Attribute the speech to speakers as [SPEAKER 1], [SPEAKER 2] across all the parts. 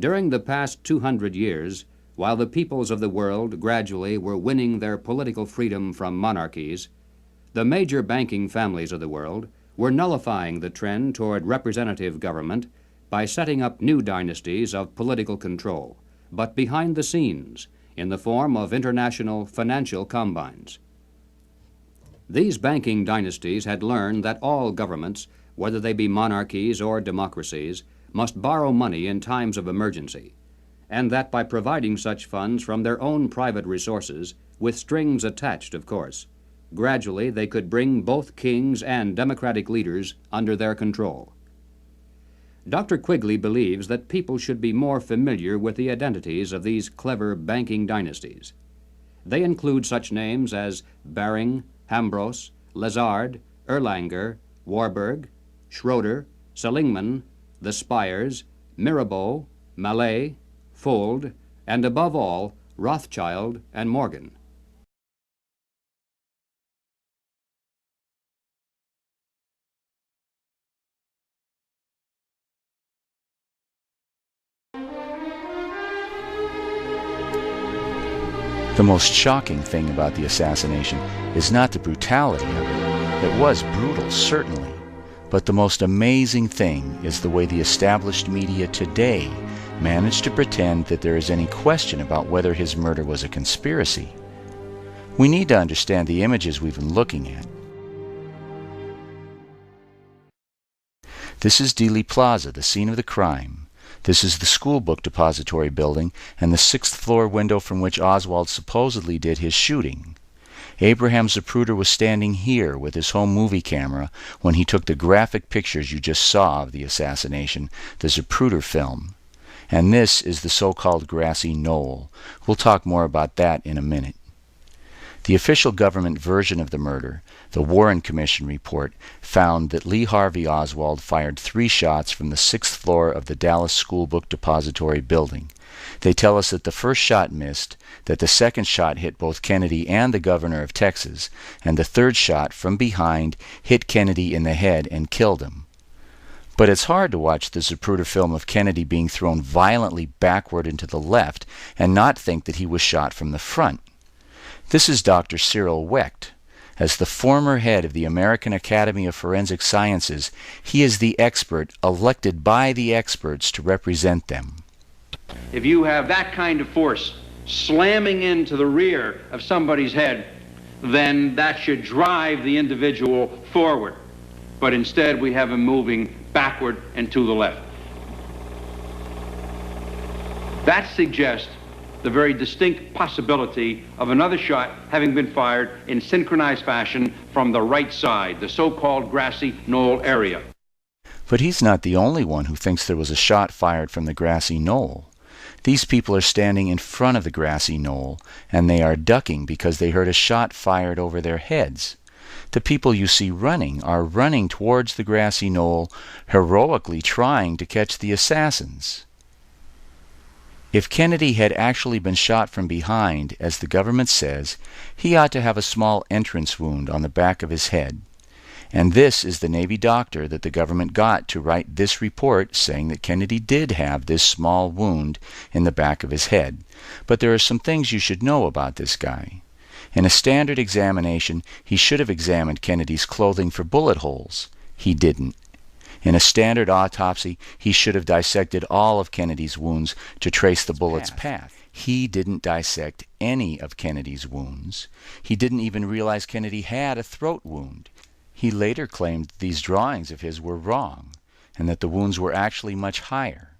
[SPEAKER 1] During the past 200 years, while the peoples of the world gradually were winning their political freedom from monarchies, the major banking families of the world were nullifying the trend toward representative government by setting up new dynasties of political control, but behind the scenes, in the form of international financial combines. These banking dynasties had learned that all governments, whether they be monarchies or democracies, must borrow money in times of emergency, and that by providing such funds from their own private resources, with strings attached, of course, gradually they could bring both kings and democratic leaders under their control. Dr. Quigley believes that people should be more familiar with the identities of these clever banking dynasties. They include such names as Baring, Hambros, Lazard, Erlanger, Warburg, Schroeder, Seligman, the Spires, Mirabeau, Mallet, Fold, and above all, Rothschild and Morgan.
[SPEAKER 2] The most shocking thing about the assassination is not the brutality of it. It was brutal, certainly. But the most amazing thing is the way the established media today managed to pretend that there is any question about whether his murder was a conspiracy. We need to understand the images we've been looking at. This is Dealey Plaza, the scene of the crime. This is the school book depository building and the 6th floor window from which Oswald supposedly did his shooting. Abraham Zapruder was standing here with his home movie camera when he took the graphic pictures you just saw of the assassination, the Zapruder film. And this is the so-called grassy knoll. We'll talk more about that in a minute. The official government version of the murder, the Warren Commission report, found that Lee Harvey Oswald fired 3 shots from the 6th floor of the Dallas School Book Depository building. They tell us that the first shot missed, that the second shot hit both Kennedy and the governor of Texas, and the third shot, from behind, hit Kennedy in the head and killed him. But it's hard to watch the Zapruder film of Kennedy being thrown violently backward and to the left and not think that he was shot from the front. This is Dr. Cyril Wecht. As the former head of the American Academy of Forensic Sciences, he is the expert elected by the experts to represent them.
[SPEAKER 3] If you have that kind of force slamming into the rear of somebody's head, then that should drive the individual forward. But instead, we have him moving backward and to the left. That suggests the very distinct possibility of another shot having been fired in synchronized fashion from the right side, the so-called grassy knoll area.
[SPEAKER 2] But he's not the only one who thinks there was a shot fired from the grassy knoll. These people are standing in front of the grassy knoll, and they are ducking because they heard a shot fired over their heads. The people you see running are running towards the grassy knoll, heroically trying to catch the assassins. If Kennedy had actually been shot from behind, as the government says, he ought to have a small entrance wound on the back of his head. And this is the Navy doctor that the government got to write this report saying that Kennedy did have this small wound in the back of his head. But there are some things you should know about this guy. In a standard examination, he should have examined Kennedy's clothing for bullet holes. He didn't. In a standard autopsy, he should have dissected all of Kennedy's wounds to trace the bullet's path. He didn't dissect any of Kennedy's wounds. He didn't even realize Kennedy had a throat wound. He later claimed that these drawings of his were wrong, and that the wounds were actually much higher.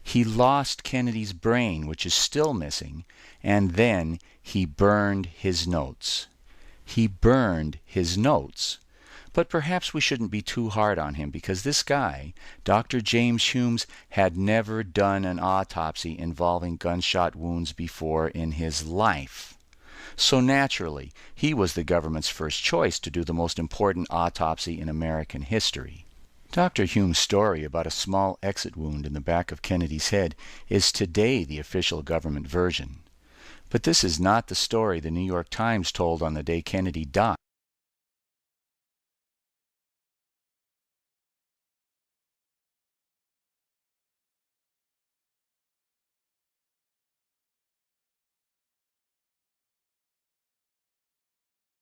[SPEAKER 2] He lost Kennedy's brain, which is still missing, and then he burned his notes. He burned his notes. But perhaps we shouldn't be too hard on him, because this guy, Dr. James Humes, had never done an autopsy involving gunshot wounds before in his life. So naturally, he was the government's first choice to do the most important autopsy in American history. Dr. Hume's story about a small exit wound in the back of Kennedy's head is today the official government version. But this is not the story the New York Times told on the day Kennedy died.